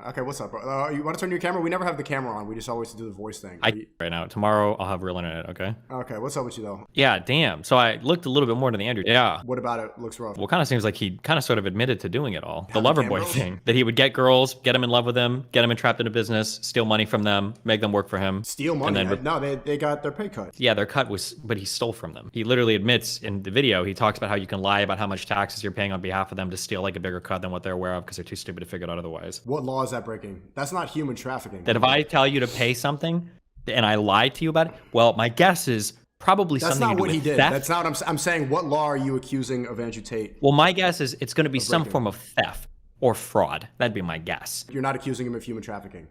Okay, what's up, bro? You want to turn your camera? We never have the camera on. We just always do the voice thing. Right now. Tomorrow I'll have real internet, okay? Okay, what's up with you, though? Yeah, damn. So I looked a little bit more to the Andrew. Yeah. What about it looks rough? Well, kind of seems like he kind of sort of admitted to doing it all. The lover boy thing. That he would get girls, get them in love with him, get them entrapped into business, steal money from them, make them work for him. Steal money? No, they got their pay cut. Yeah, their cut was, but he stole from them. He literally admits in the video, he talks about how you can lie about how much taxes you're paying on behalf of them to steal like a bigger cut than what they're aware of because they're too stupid to figure it out otherwise. What law is that breaking? That's not human trafficking. That if I tell you to pay something and I lied to you about it, well, my guess is probably that's something not what he did. Theft. That's not what I'm saying. What law are you accusing of Andrew Tate? Well, my guess is it's going to be some form of theft or fraud. That'd be my guess. You're not accusing him of human trafficking.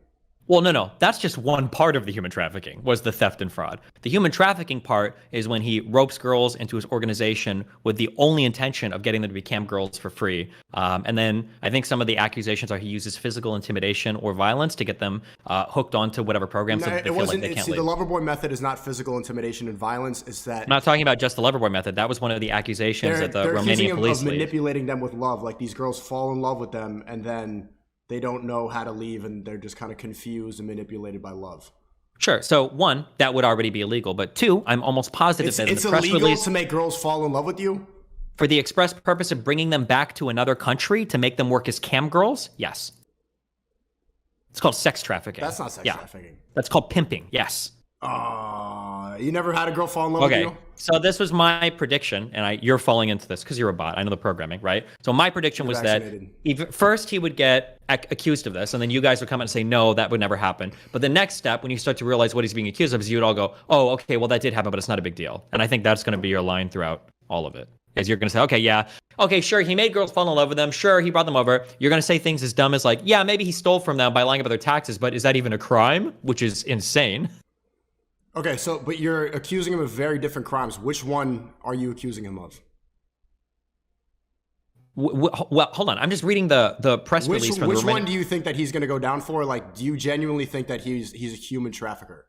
Well, no. That's just one part of the human trafficking, was the theft and fraud. The human trafficking part is when he ropes girls into his organization with the only intention of getting them to be cam girls for free. And then I think some of the accusations are he uses physical intimidation or violence to get them hooked onto whatever program so that they feel like they can't leave. The Loverboy method is not physical intimidation and violence. It's that... I'm not talking about just the Loverboy method. That was one of the accusations that the Romanian police of manipulating them with love. Like these girls fall in love with them and then... they don't know how to leave and they're just kind of confused and manipulated by love. Sure. So one, that would already be illegal. But two, I'm almost positive that in the press release... It's illegal to make girls fall in love with you? For the express purpose of bringing them back to another country to make them work as cam girls? Yes. It's called sex trafficking. That's not sex trafficking. That's called pimping. Yes. You never had a girl fall in love with you? Okay, so this was my prediction, and you're falling into this because you're a bot. I know the programming, right? So my prediction was that first he would get accused of this, and then you guys would come out and say, no, that would never happen. But the next step, when you start to realize what he's being accused of, is you would all go, oh, okay, well, that did happen, but it's not a big deal. And I think that's going to be your line throughout all of it. Is you're going to say, okay, yeah, okay, sure, he made girls fall in love with them. Sure, he brought them over. You're going to say things as dumb as like, yeah, maybe he stole from them by lying about their taxes, but is that even a crime? Which is insane. Okay, so, but you're accusing him of very different crimes. Which one are you accusing him of? Well, hold on. I'm just reading the press release from the Romanian... Which one do you think that he's going to go down for? Like, do you genuinely think that he's a human trafficker?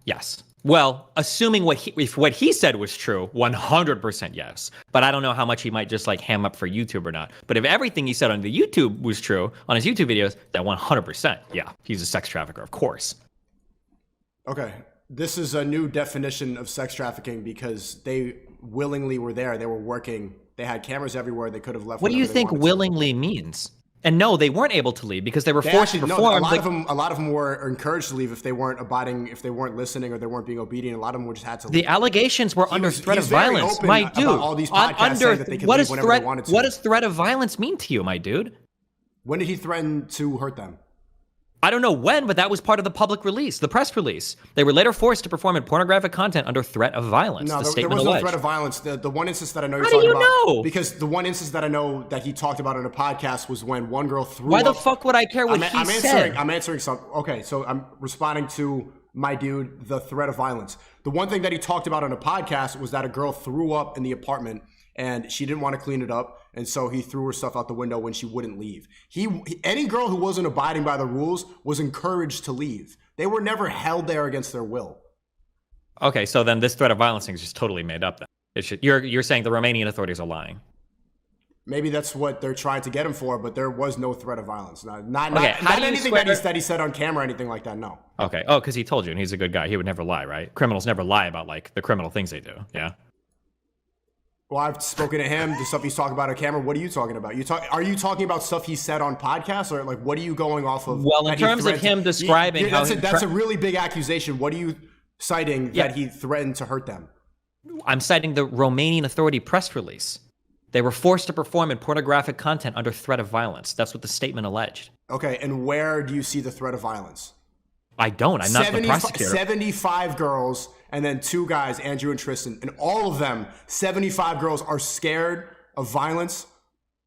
Yes. Well, assuming if what he said was true, 100% yes. But I don't know how much he might just like ham up for YouTube or not. But if everything he said on the YouTube was true, on his YouTube videos, then 100%, yeah, he's a sex trafficker, of course. Okay. This is a new definition of sex trafficking because they willingly were there. They were working. They had cameras everywhere. They could have left. What do you think willingly means? And no, they weren't able to leave because they were forced to perform. No, a lot of them were encouraged to leave if they weren't abiding, if they weren't listening or they weren't being obedient. A lot of them just had to leave. The allegations were under threat of violence, my dude. All these podcasts saying that they could leave whenever they wanted to. What does threat of violence mean to you, my dude? When did he threaten to hurt them? I don't know when, but that was part of the public release, the press release. They were later forced to perform in pornographic content under threat of violence. No, there was no threat of violence. The one instance that I know you're talking about. How do you know? Because the one instance that I know that he talked about in a podcast was when one girl threw up. Why the fuck would I care what he said? I'm answering something. Okay, so I'm responding to my dude, the threat of violence. The one thing that he talked about on a podcast was that a girl threw up in the apartment and she didn't want to clean it up. And so he threw her stuff out the window when she wouldn't leave. Any girl who wasn't abiding by the rules was encouraged to leave. They were never held there against their will. Okay, so then this threat of violence thing is just totally made up then. You're saying the Romanian authorities are lying. Maybe that's what they're trying to get him for, but there was no threat of violence. Not anything that he said on camera or anything like that, no. Okay, because he told you and he's a good guy. He would never lie, right? Criminals never lie about like the criminal things they do, yeah? Well, I've spoken to him, the stuff he's talking about on camera. What are you talking about? Are you talking about stuff he said on podcasts, or like what are you going off of? Well, in terms of him describing how that's a really big accusation. What are you citing that he threatened to hurt them? I'm citing the Romanian authority press release. They were forced to perform in pornographic content under threat of violence. That's what the statement alleged. Okay, and where do you see the threat of violence? I don't. I'm not the prosecutor. 75 girls and then 2 guys, Andrew and Tristan, and all of them, 75 girls are scared of violence.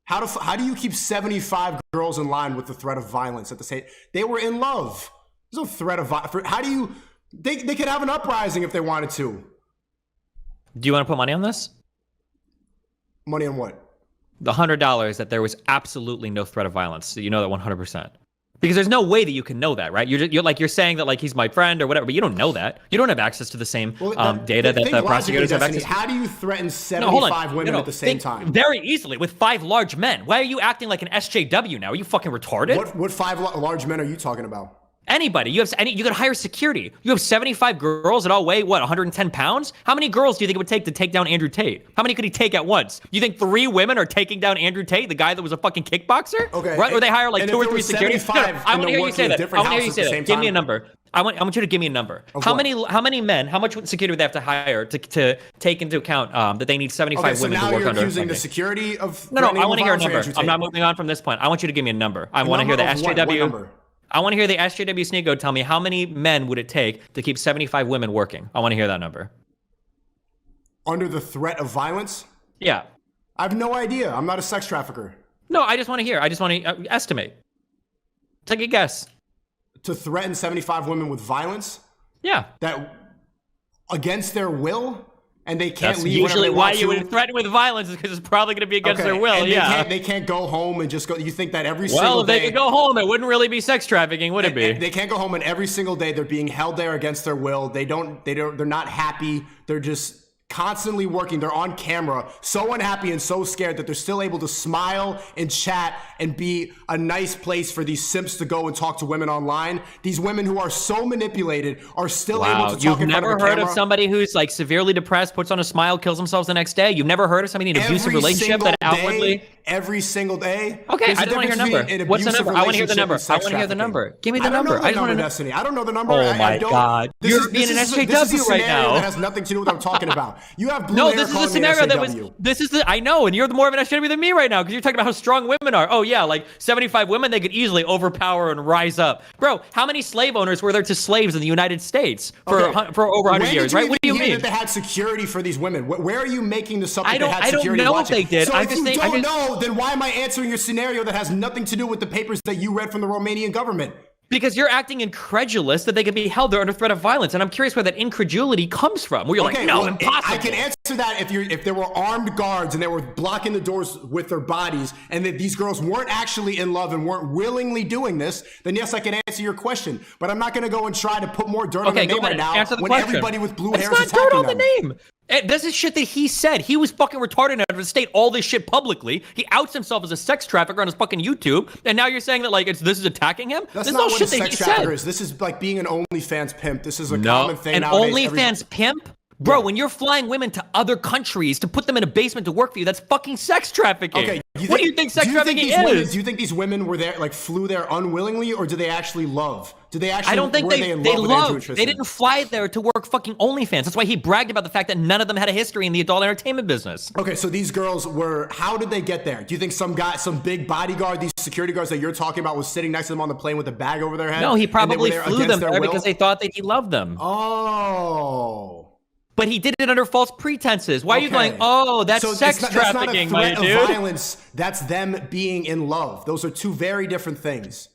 How do you keep 75 girls in line with the threat of violence at the same? They were in love. There's no threat of violence. How do you? They could have an uprising if they wanted to. Do you want to put money on this? Money on what? The $100 that there was absolutely no threat of violence. So you know that 100%. Because there's no way that you can know that, right? You're saying that like he's my friend or whatever, but you don't know that. You don't have access to the same data that the prosecutors have access to. How do you threaten 75 women at the same time? Very easily with 5 large men. Why are you acting like an SJW now? Are you fucking retarded? What 5 large men are you talking about? Anybody. You could hire security. You have 75 girls that all weigh, 110 pounds? How many girls do you think it would take to take down Andrew Tate? How many could he take at once? You think 3 women are taking down Andrew Tate, the guy that was a fucking kickboxer? Okay. Right? Or they hire like 2 or 3 security? No, I want to hear you say that. I want to hear you say that. Give me a number. I want you to give me a number. How many men, how much security would they have to hire to take into account that they need 75 women to work under? So now you're accusing the security of... No, I want to hear a number. I'm not moving on from this point. I want you to give me a number. I want to hear the SJW... I want to hear the SJW SNEAKO tell me how many men would it take to keep 75 women working. I want to hear that number. Under the threat of violence? Yeah. I have no idea. I'm not a sex trafficker. No, I just want to hear. I just want to estimate. Take a guess. To threaten 75 women with violence? Yeah. That against their will? And they can't leave. Usually why you would threaten with violence is because it's probably going to be against their will. And they can't go home and just go. You think that every single day? Well, if they could go home, it wouldn't really be sex trafficking, would it be? They can't go home, and every single day they're being held there against their will. They're not happy. They're just constantly working. They're on camera, so unhappy and so scared that they're still able to smile and chat and be a nice place for these simps to go and talk to women online. These women who are so manipulated are still able to talk in front of a camera. You've never heard of somebody who's like severely depressed, puts on a smile, kills themselves the next day? You've never heard of somebody in an abusive relationship that outwardly... Every single day. Okay, I just want to hear a number. What's the number? I want to hear the number. I want to hear the number. Give me the number. I don't know Destiny. I don't know the number. Oh my God. You're being an SJW right now. That has nothing to do with what I'm talking about. You have blue hair. This is a scenario that was. I know, and you're more of an SJW than me right now because you're talking about how strong women are. Oh yeah, like 75 women, they could easily overpower and rise up. Bro, how many slave owners were there to slaves in the United States for over 100 years? Right? What do you mean? That they had security for these women. Where are you making this up? I don't know if they did. So if you don't know, then why am I answering your scenario that has nothing to do with the papers that you read from the Romanian government? Because you're acting incredulous that they could be held there under threat of violence, and I'm curious where that incredulity comes from. Where you're like, no, impossible. I can answer that if there were armed guards and they were blocking the doors with their bodies, and that these girls weren't actually in love and weren't willingly doing this, then yes, I can answer your question. But I'm not going to go and try to put more dirt on the name right now when everybody with blue hair is attacking them. It's not dirt on the name. This is shit that he said. He was fucking retarded enough to state all this shit publicly. He outs himself as a sex trafficker on his fucking YouTube, and now you're saying that like this is attacking him? That's not what a sex trafficker is. This is like being an OnlyFans pimp. This is a common thing nowadays. An OnlyFans pimp? Bro, when you're flying women to other countries to put them in a basement to work for you, that's fucking sex trafficking. Okay, what do you think sex trafficking is? Do you think these women were there, like flew there unwillingly, or do they actually love? Do they actually? I don't think they loved. They didn't fly there to work fucking OnlyFans. That's why he bragged about the fact that none of them had a history in the adult entertainment business. Okay, so these girls were. How did they get there? Do you think some big bodyguard, these security guards that you're talking about, was sitting next to them on the plane with a bag over their head? No, he probably flew them there because they thought that he loved them. Oh. But he did it under false pretenses. Why are you going, oh, that's sex trafficking, my dude? That's not a threat of violence. That's them being in love. Those are two very different things.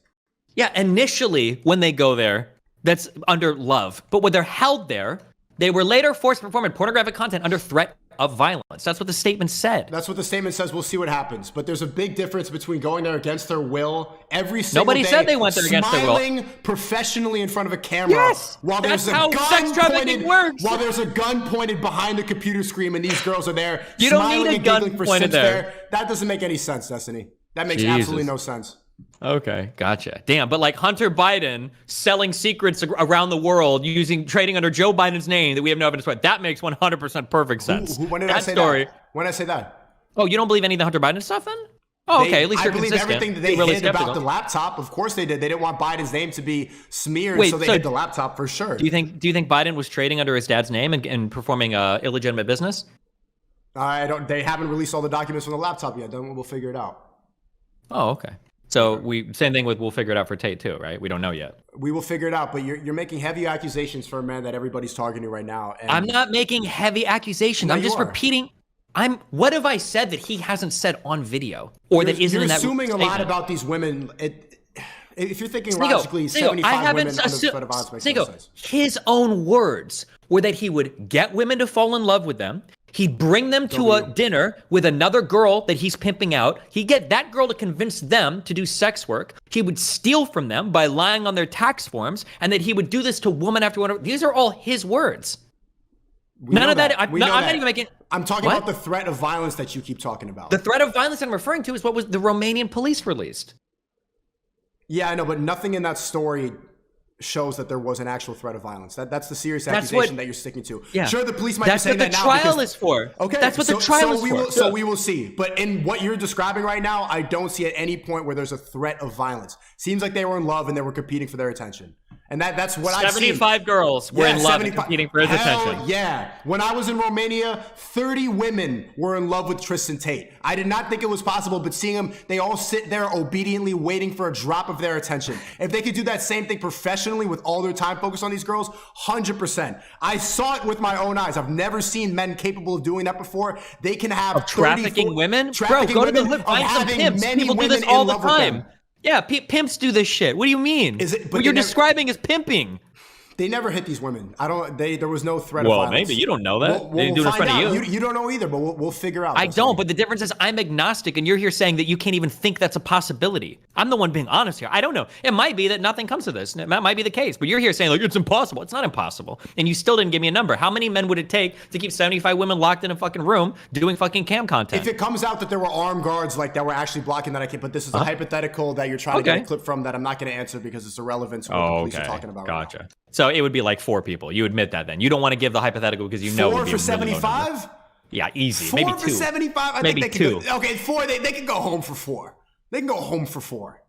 Yeah, initially, when they go there, that's under love. But when they're held there, they were later forced to perform pornographic content under threat of violence. That's what the statement said. That's what the statement says. We'll see what happens. But there's a big difference between going there against their will every single day. Nobody said they went there against their will. Smiling professionally in front of a camera. Yes, while that's how sex trafficking works. While there's a gun pointed behind the computer screen and these girls are there. You don't need a gun pointed there. That doesn't make any sense, Destiny. That makes absolutely no sense. Okay, gotcha. Damn, but like Hunter Biden selling secrets around the world trading under Joe Biden's name that we have no evidence for, that makes 100% perfect sense. When did I say that? When did I say that? Oh, you don't believe any of the Hunter Biden stuff then? Oh, okay, at least you're consistent. I believe everything that they hid about the laptop. Of course they did. They didn't want Biden's name to be smeared, so they hid the laptop for sure. Do you think Biden was trading under his dad's name and performing illegitimate business? They haven't released all the documents from the laptop yet. Then we'll figure it out. Oh, okay. So same thing with we'll figure it out for Tate too, right? We don't know yet. We will figure it out, but you're making heavy accusations for a man that everybody's targeting right now. And I'm not making heavy accusations. I'm just repeating. What have I said that he hasn't said on video or that isn't in that statement? You're assuming a lot about these women. If you're thinking logically, 75 women under the threat of violence makes no sense. His own words were that he would get women to fall in love with them. He'd bring them to a dinner with another girl that he's pimping out. He'd get that girl to convince them to do sex work. He would steal from them by lying on their tax forms, and that he would do this to woman after woman. These are all his words. None of that. I'm not even making. I'm talking about the threat of violence that you keep talking about. The threat of violence I'm referring to is what was the Romanian police released. Yeah, I know, but nothing in that story shows that there was an actual threat of violence. That's the serious accusation that you're sticking to. Yeah. Sure, the police might be saying that now. That's what the trial is for. Okay. That's what the trial is for. So we will see. But in what you're describing right now, I don't see at any point where there's a threat of violence. Seems like they were in love and they were competing for their attention. And that's what I've seen. 75 girls were in love and competing for his attention. Yeah. When I was in Romania, 30 women were in love with Tristan Tate. I did not think it was possible, but seeing them, they all sit there obediently waiting for a drop of their attention. If they could do that same thing professionally with all their time focused on these girls, 100%. I saw it with my own eyes. I've never seen men capable of doing that before. They can have trafficking women? Bro, go to the lip, find some pimps. People do this all the time. Yeah, pimps do this shit. What do you mean? What you're describing is pimping. They never hit these women. There was no threat of violence. Well, maybe you don't know that. They didn't do it in front of you. You don't know either, but we'll figure out. I don't, but the difference is I'm agnostic, and you're here saying that you can't even think that's a possibility. I'm the one being honest here. I don't know. It might be that nothing comes to this. That might be the case, but you're here saying like it's impossible. It's not impossible, and you still didn't give me a number. How many men would it take to keep 75 women locked in a fucking room doing fucking cam content? If it comes out that there were armed guards like that were actually blocking that, I can't. But this is a hypothetical that you're trying to get a clip from that I'm not going to answer because it's irrelevant to what the police are talking about. Gotcha. Right now. So it would be like 4 people. You admit that then. You don't want to give the hypothetical because you know it would be 4 for 75? Yeah, easy. 4 Maybe 2. For 75? I Maybe think they 2. Can go, okay, 4. They can go home for 4. They can go home for 4.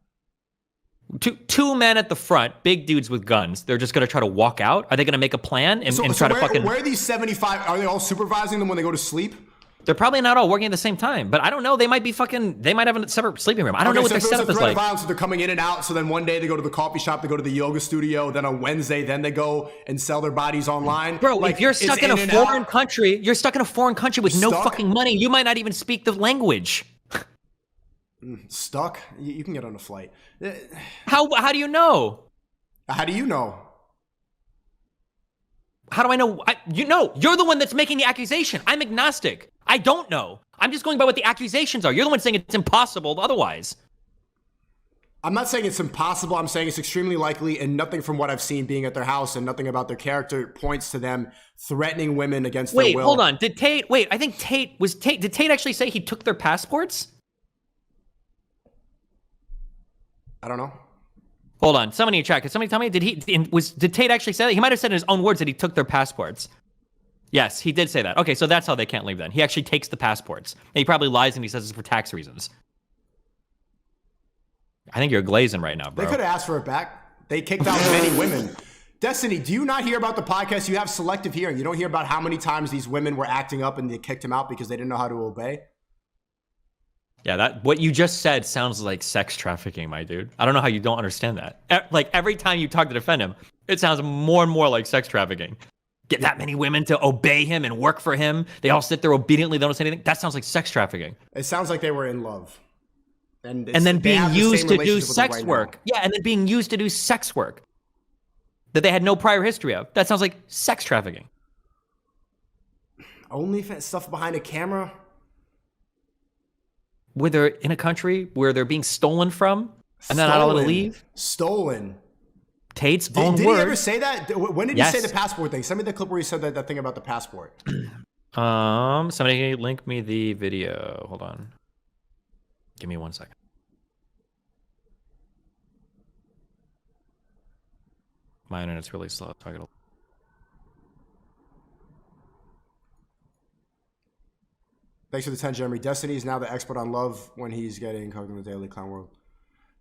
Two men at the front, big dudes with guns. They're just going to try to walk out? Are they going to make a plan and try to fucking... Where are these 75? Are they all supervising them when they go to sleep? They're probably not all working at the same time, but I don't know. They might have a separate sleeping room. I don't know what their setup is like. Violence, so they're coming in and out. So then one day they go to the coffee shop, they go to the yoga studio. Then on Wednesday, then they go and sell their bodies online. Bro, like, if you're stuck in a foreign country, with no fucking money. You might not even speak the language. Stuck? You can get on a flight. How do you know? How do you know? How do I know? You're the one that's making the accusation. I'm agnostic. I don't know. I'm just going by what the accusations are. You're the one saying it's impossible otherwise. I'm not saying it's impossible. I'm saying it's extremely likely, and nothing from what I've seen being at their house and nothing about their character points to them threatening women against their will. Wait, hold on. Did Tate actually say he took their passports? I don't know. Hold on. Somebody in chat. Can somebody tell me? Did Tate actually say that? He might have said in his own words that he took their passports. Yes, he did say that. Okay, so that's how they can't leave then. He actually takes the passports. And he probably lies and he says it's for tax reasons. I think you're glazing right now, bro. They could have asked for it back. They kicked out many women. Destiny, do you not hear about the podcast? You have selective hearing. You don't hear about how many times these women were acting up and they kicked him out because they didn't know how to obey? Yeah, what you just said sounds like sex trafficking, my dude. I don't know how you don't understand that. Like, every time you talk to defend him, it sounds more and more like sex trafficking. Get that many women to obey him and work for him. They all sit there obediently. They don't say anything. That sounds like sex trafficking. It sounds like they were in love. And then being used to do sex work. Yeah, and then being used to do sex work that they had no prior history of. That sounds like sex trafficking. Only stuff behind a camera? Where they're in a country where they're being stolen from and they're not allowed to leave? Stolen. Tate's own Did words. he ever say that? When did he say the passport thing? Send me the clip where he said that thing about the passport. Somebody link me the video. Hold on. Give me 1 second. My internet's really slow. Thanks for the 10, Jeremy. Destiny is now the expert on love when he's getting cooked in the Daily Clown World.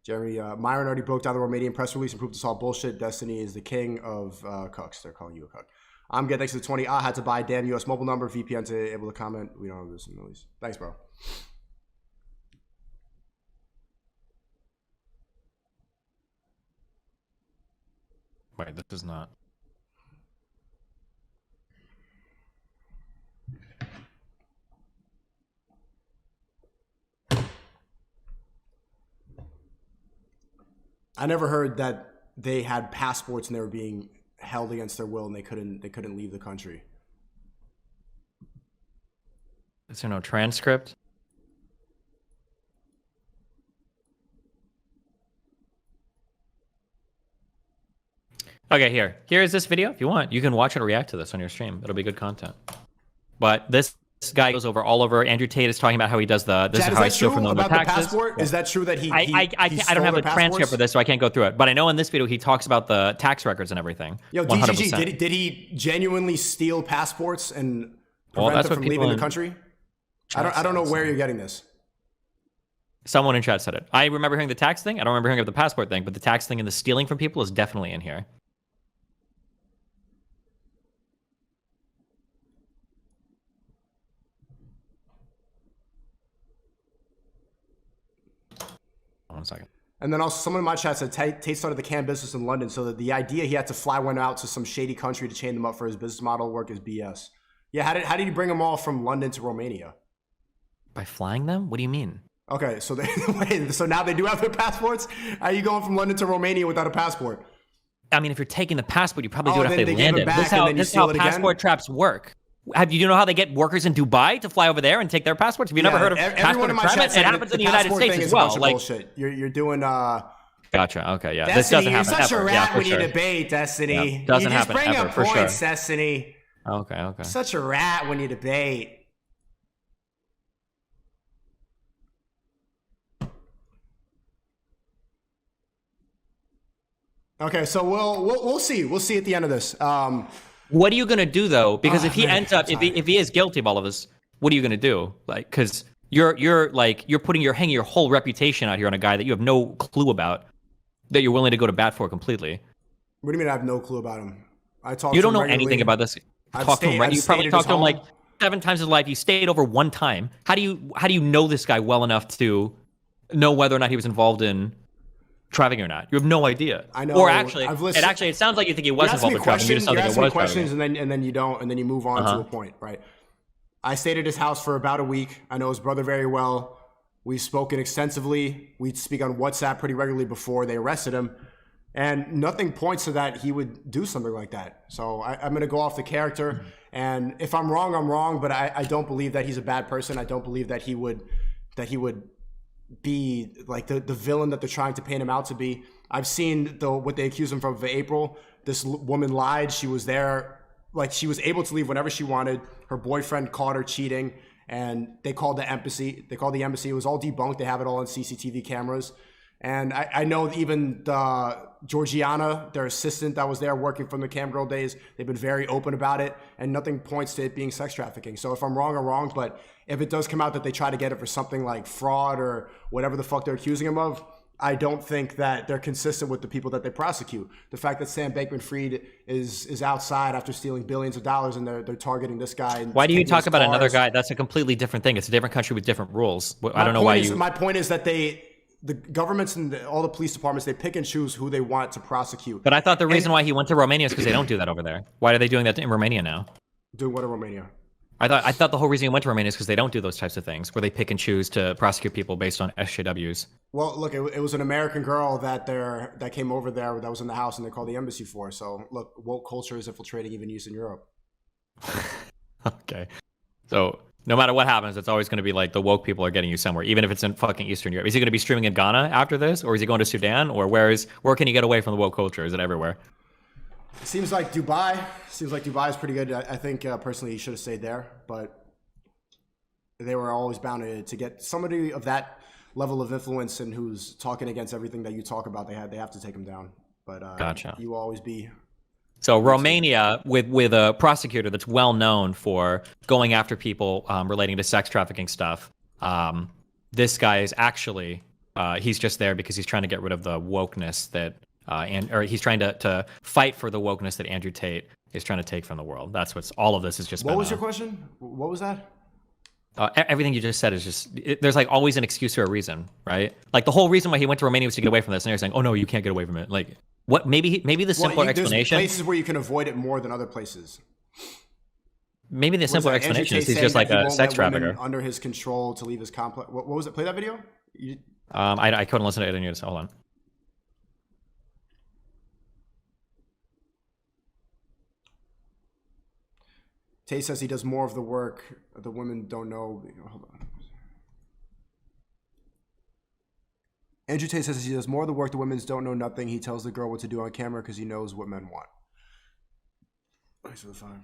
Jeremy, Myron already broke down the Romanian press release and proved it's all bullshit. Destiny is the king of cooks. They're calling you a cook. I'm good. Thanks for the 20. I had to buy a damn US mobile number, VPN to able to comment. We don't have this in the release. Thanks, bro. Wait, this is not. I never heard that they had passports and they were being held against their will and they couldn't leave the country. Is there no transcript? Okay, here's this video. If you want, you can watch it or react to this on your stream. It'll be good content. But this guy goes all over. Andrew Tate is talking about how he does this Chad, is how he steals from the taxes. passport? Yeah. Is that true that he I don't have a transcript for this, so I can't go through it. But I know in this video he talks about the tax records and everything. Yo, DGG, did he genuinely steal passports and prevent them from leaving the country? I don't know where you're getting this. Someone in chat said it. I remember hearing the tax thing. I don't remember hearing of the passport thing, but the tax thing and the stealing from people is definitely in here. One second. And then also someone in my chat said Tate started the cam business in London, so that the idea he had to fly one out to some shady country to chain them up for his business model work is BS. Yeah, how did he bring them all from London to Romania? By flying them? What do you mean? Okay, so so now they do have their passports? How are you going from London to Romania without a passport? I mean, if you're taking the passport, you probably do it after they landed. This is how passport traps work. You know how they get workers in Dubai to fly over there and take their passports? Have you never heard of passport entrapment? It happens in the United States as well. Like bullshit. You're doing Gotcha. Okay, yeah. Destiny, this doesn't happen. You're such a rat when you debate, Destiny. Yeah, doesn't happen ever, you just bring up points, Destiny. Okay. Such a rat when you debate. Okay, so we'll see. We'll see at the end of this. What are you gonna do though? Because if he ends up, if he is guilty of all of this, what are you gonna do? Like, because you're hanging your whole reputation out here on a guy that you have no clue about, that you're willing to go to bat for completely. What do you mean I have no clue about him? You don't know anything about this. You probably talked to him like 7 times in his life. You stayed over 1 time. How do you know this guy well enough to know whether or not he was involved in trafficking or not? You have no idea. I know. Or actually, it sounds like you think he was involved in trafficking. You just don't think it was questions, and then you don't, and then you move on to a point, right? I stayed at his house for about a week. I know his brother very well. We've spoken extensively. We speak on WhatsApp pretty regularly before they arrested him. And nothing points to that he would do something like that. So I'm going to go off the character. And if I'm wrong, I'm wrong. But I don't believe that he's a bad person. I don't believe that he would be like the villain that they're trying to paint him out to be. I've seen what they accuse him of April. This woman lied. She was there. Like, she was able to leave whenever she wanted. Her boyfriend caught her cheating, and they called the embassy. It was all debunked. They have it all on CCTV cameras. And I know even Georgiana, their assistant that was there working from the cam girl days, they've been very open about it, and nothing points to it being sex trafficking. So if I'm wrong, I'm wrong. But if it does come out that they try to get it for something like fraud or whatever the fuck they're accusing him of, I don't think that they're consistent with the people that they prosecute. The fact that Sam Bankman-Fried is outside after stealing billions of dollars, and they're targeting this guy. Why do you talk about another guy? That's a completely different thing. It's a different country with different rules. I don't know why you... My point is that the governments and all the police departments, they pick and choose who they want to prosecute. But I thought the reason why he went to Romania is because they don't do that over there. Why are they doing that in Romania now? Doing what in Romania? I thought the whole reason he went to Romania is because they don't do those types of things, where they pick and choose to prosecute people based on SJWs. Well, look, it was an American girl that came over there that was in the house, and they called the embassy for. So, look, woke culture is infiltrating even Eastern Europe. Okay. So, no matter what happens, it's always going to be like the woke people are getting you somewhere, even if it's in fucking Eastern Europe. Is he going to be streaming in Ghana after this, or is he going to Sudan, or where can he get away from the woke culture? Is it everywhere? It seems like Dubai. Dubai is pretty good. I think personally he should have stayed there, but they were always bound to get somebody of that level of influence and who's talking against everything that you talk about. They have to take him down. But gotcha. You will always be. So Romania, with a prosecutor that's well known for going after people relating to sex trafficking stuff. This guy is actually he's just there because he's trying to get rid of the wokeness that or he's trying to fight for the wokeness that Andrew Tate is trying to take from the world. That's what's all of this is just. What was your question? What was that? Everything you just said is just there's like always an excuse or a reason, right? Like the whole reason why he went to Romania was to get away from this, and you're saying, oh no, you can't get away from it. Like what? Maybe the simpler explanation. There's places where you can avoid it more than other places. Maybe the simpler explanation is he's just like a sex trafficker under his control to leave his complex. What was it? Play that video. I couldn't listen to it. I didn't hold on. Tate says he does more of the work. The women don't know. Hold on. Andrew Tate says he does more of the work. The women don't know nothing. He tells the girl what to do on camera because he knows what men want. Thanks for the time.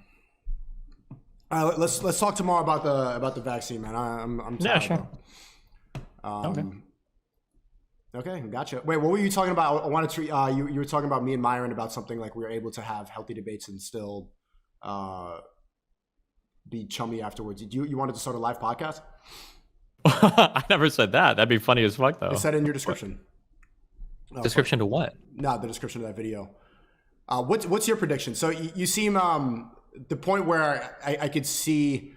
All right, let's talk tomorrow about the vaccine, man. I'm tired. Yeah, sure. Okay, gotcha. Wait, what were you talking about? I wanted to. You were talking about me and Myron about something like we were able to have healthy debates and still be chummy afterwards. Did you wanted to start a live podcast? I never said that. That'd be funny as fuck, though. It said in your description. Description to what? No, the description of that video. What's your prediction? So you seem the point where I could see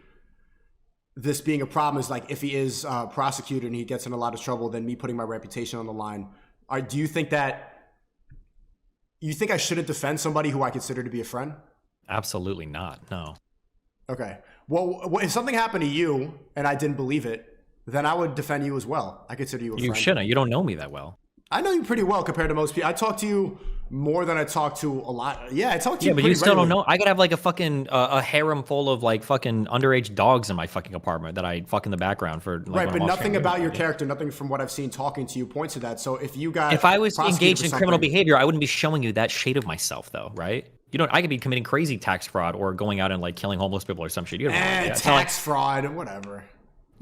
this being a problem is like if he is prosecuted and he gets in a lot of trouble, then me putting my reputation on the line. Do you think that I shouldn't defend somebody who I consider to be a friend? Absolutely not. No. Okay. Well, if something happened to you and I didn't believe it, then I would defend you as well. I consider you a friend. You shouldn't. You don't know me that well. I know you pretty well compared to most people. I talk to you more than I talk to a lot. Yeah, I talk to you. Yeah, but you still don't know. I could have like a fucking a harem full of like fucking underage dogs in my fucking apartment that I fuck in the background for. Like, right, but nothing about your character, nothing from what I've seen talking to you points to that. So if you got, if I was engaged in criminal behavior, I wouldn't be showing you that shade of myself, though, right? You don't. I could be committing crazy tax fraud or going out and like killing homeless people or some shit. You don't tax fraud, whatever.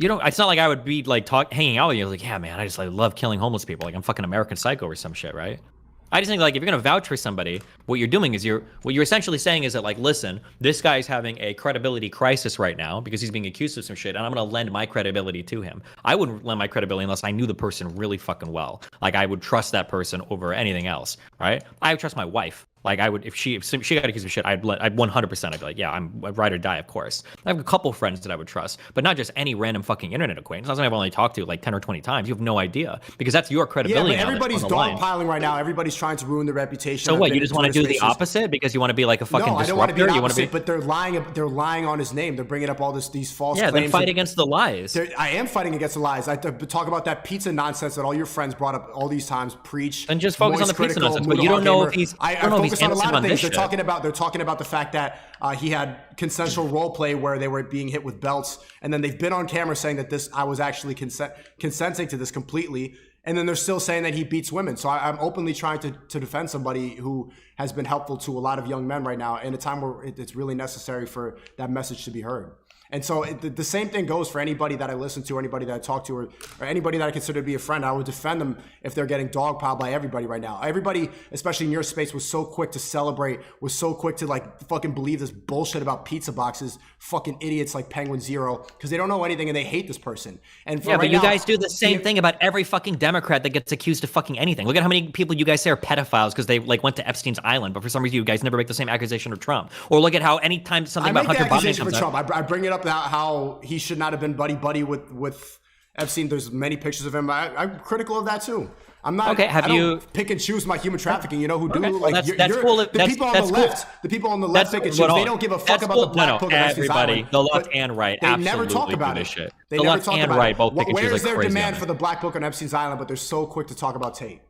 You know, it's not like I would be like hanging out with you. Like, yeah, man, I just like love killing homeless people. Like I'm fucking American Psycho or some shit, right? I just think like if you're gonna vouch for somebody, what you're doing is what you're essentially saying is that like, listen, this guy's having a credibility crisis right now because he's being accused of some shit, and I'm gonna lend my credibility to him. I wouldn't lend my credibility unless I knew the person really fucking well. Like I would trust that person over anything else, right? I would trust my wife. Like I would, if she got accused of shit, I'd 100%. I'd be like, yeah, I'm ride or die, of course. I have a couple friends that I would trust, but not just any random fucking internet acquaintance. Not something I've only talked to like 10 or 20 times. You have no idea because that's your credibility. Yeah, but everybody's dogpiling right now. Everybody's trying to ruin the reputation. So what? You just want to do the opposite because you want to be like a fucking disruptor? I don't want to be the opposite, but they're lying. They're lying on his name. They're bringing up all these false claims. Yeah, then fight against the lies. I am fighting against the lies. I talk about that pizza nonsense that all your friends brought up all these times. Preach. And just focus on the pizza nonsense. But you don't know if he's. I focus on a lot of things. They're talking about the fact that he had consensual role play where they were being hit with belts, and then they've been on camera saying that I was actually consenting to this completely, and then they're still saying that he beats women. So I'm openly trying to defend somebody who has been helpful to a lot of young men right now in a time where it's really necessary for that message to be heard. And so the same thing goes for anybody that I listen to, or anybody that I talk to, or anybody that I consider to be a friend. I would defend them if they're getting dogpiled by everybody right now. Everybody, especially in your space, was so quick to celebrate, was so quick to like fucking believe this bullshit about pizza boxes. Fucking idiots like Penguin Zero, because they don't know anything and they hate this person. And yeah, but you guys do the same thing about every fucking Democrat that gets accused of fucking anything. Look at how many people you guys say are pedophiles because they like went to Epstein's island, but for some reason you guys never make the same accusation of Trump. Or look at how anytime something about Hunter Biden comes up, Trump. I bring it up how he should not have been buddy with Epstein. There's many pictures of him. I'm critical of that too. I'm not. Okay, I don't pick and choose my human trafficking. You know who do? Okay. Like that's cool. The people on the left. The people on the left pick and choose. They don't give a fuck about the black book of Epstein's island. The left and right. They never talk about it. Shit. They never talk about it. Where is their demand for the black book on Epstein's island? But they're so quick to talk about Tate.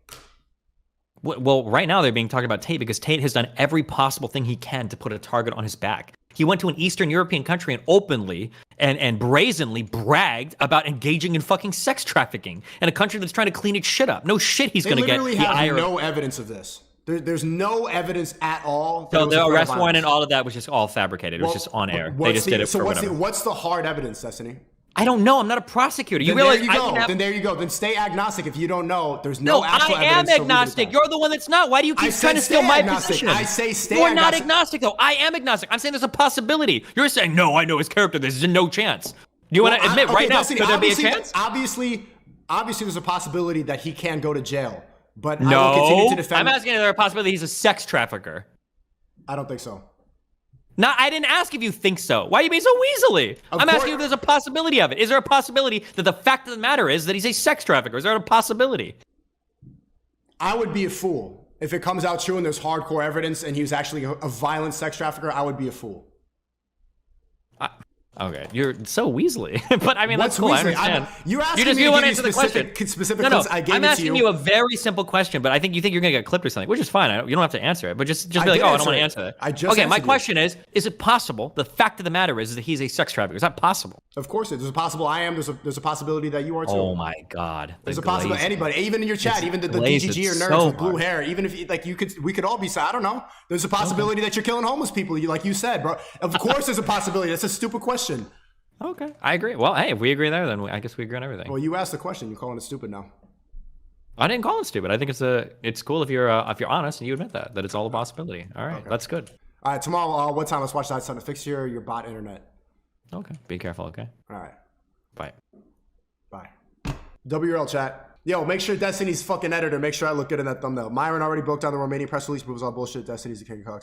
Well, right now they're being talked about Tate because Tate has done every possible thing he can to put a target on his back. He went to an Eastern European country and openly and brazenly bragged about engaging in fucking sex trafficking in a country that's trying to clean its shit up. No shit he's going to get. They literally have no evidence of this. There's no evidence at all. So the arrest warrant and all of that was just all fabricated. It was just on air. They just did it for whatever. What's the hard evidence, Destiny? I don't know. I'm not a prosecutor. You realize? Then there you go. Then stay agnostic. If you don't know, there's no actual evidence. I am agnostic. You're the one that's not. Why do you keep trying to steal my position? I say stay agnostic. You're not agnostic, though. I am agnostic. I'm saying there's a possibility. You're saying, no, I know his character. There's no chance. Do you want to admit right now, could there be a chance? Obviously, there's a possibility that he can go to jail. But no, I will continue to defend I'm asking if there's a possibility he's a sex trafficker. I don't think so. No, I didn't ask if you think so. Why are you being so weaselly? I'm asking if there's a possibility of it. Is there a possibility that the fact of the matter is that he's a sex trafficker? Is there a possibility? I would be a fool. If it comes out true and there's hardcore evidence and he was actually a violent sex trafficker, I would be a fool. Okay, you're so Weasley, but I mean, What's that's cool. I Weasley? understand. You're asking me you to want to give answer you the question. specific No, clues. I gave I'm it to asking you a very simple question, but I think you're gonna get clipped or something, which is fine. You don't have to answer it, but just be like, oh, I don't want to answer that. I just okay. My answered question is it possible? The fact of the matter is that he's a sex trafficker. Is that possible? Of course, there's a possible. I am. There's a possibility that you are too. Oh my God. There's a possibility. Anybody, even in your chat, even the DGG or nerds with blue hair, even if we could all be. I don't know. There's a possibility that you're killing homeless people, like you said, bro. Of course, there's a possibility. That's a stupid question. Okay, I agree. Well, hey, if we agree there, then I guess we agree on everything. Well, you asked the question. You're calling it stupid now. I didn't call it stupid. I think it's cool if you're honest and you admit that it's all a possibility. All right, That's good. All right, tomorrow, what time? Let's watch that Sunday. Fix your bot internet. Okay, be careful. Okay. All right. Bye. WRL chat. Yo, make sure Destiny's fucking editor. Make sure I look good in that thumbnail. Myron already broke down the Romanian press release, but it was all bullshit. Destiny's the king of cocks.